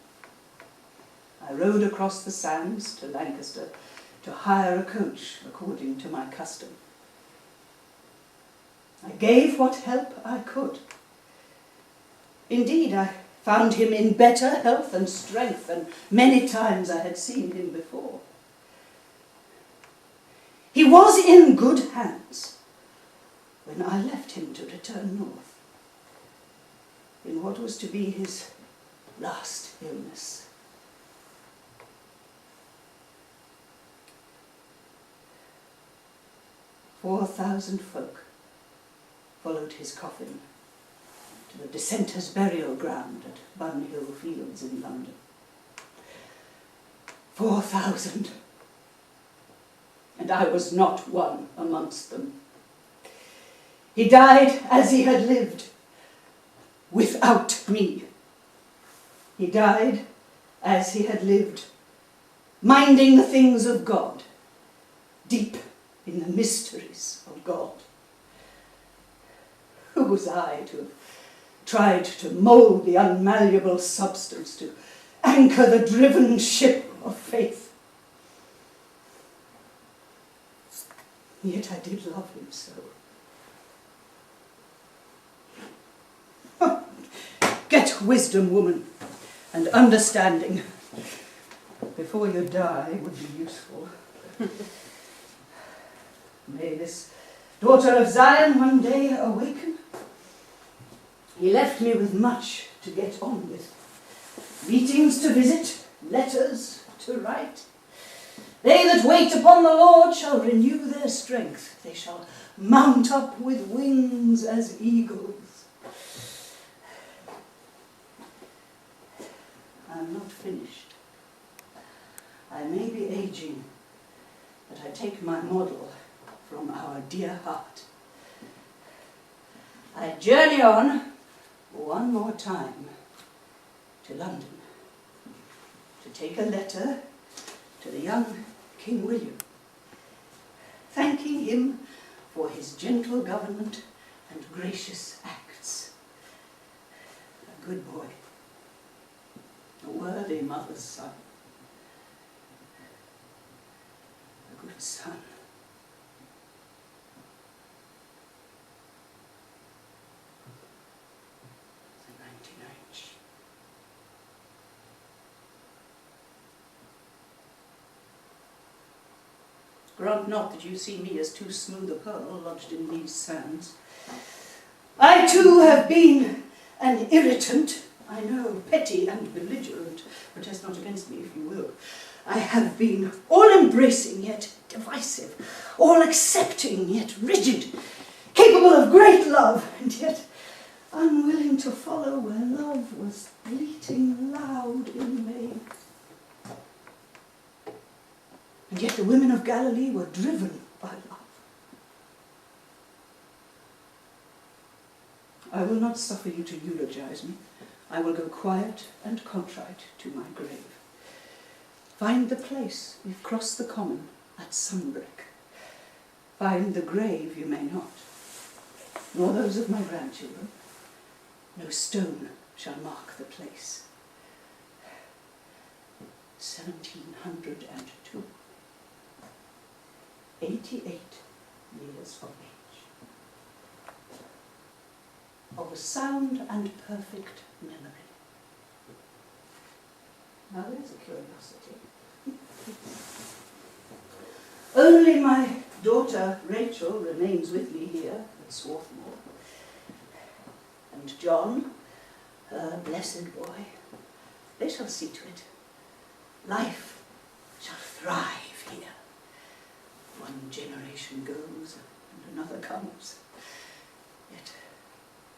I rode across the sands to Lancaster to hire a coach according to my custom. I gave what help I could. Indeed, I found him in better health and strength than many times I had seen him before. He was in good hands when I left him to return north, in what was to be his last illness. "4,000 folk followed his coffin to the dissenters' burial ground at Bunhill Fields in London. 4,000. And I was not one amongst them. He died as he had lived, without me. He died as he had lived, minding the things of God, deep in the mysteries of God. Who was I to have tried to mould the unmalleable substance, to anchor the driven ship of faith? Yet I did love him so. Get wisdom, woman, and understanding. Before you die would be useful. May this daughter of Zion one day awaken. He left me with much to get on with. Meetings to visit, letters to write. They that wait upon the Lord shall renew their strength. They shall mount up with wings as eagles. I am not finished. I may be aging, but I take my model from our dear heart. I journey on one more time to London to take a letter to the young King William, thanking him for his gentle government and gracious acts. A good boy, a worthy mother's son, a good son. The 99th. Grant not that you see me as too smooth a pearl lodged in these sands. I too have been an irritant, I know, petty and belligerent. Protest not against me if you will. I have been all-embracing yet divisive, all-accepting yet rigid, capable of great love and yet unwilling to follow where love was bleating loud in me. And yet the women of Galilee were driven by love. I will not suffer you to eulogize me. I will go quiet and contrite to my grave. Find the place we've crossed the common at sunbreak. Find the grave you may not. nor those of my grandchildren. No stone shall mark the place. 1702. 88 years of age. Of a sound and perfect memory. Now there's a curiosity. Only my daughter Rachel remains with me here at Swarthmore. And John, her blessed boy, they shall see to it. Life shall thrive here. One generation goes and another comes. Yet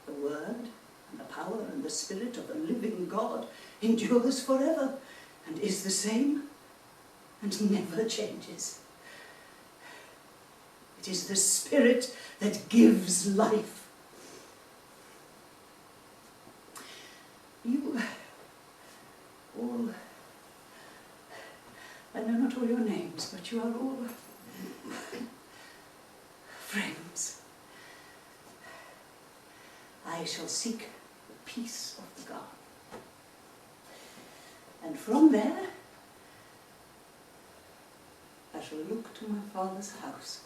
the word and the power and the spirit of the living God endures forever and is the same and never changes. It is the spirit that gives life. You all, I know not all your names, but you are all friends. I shall seek the peace of the garden. And from there, I shall look to my father's house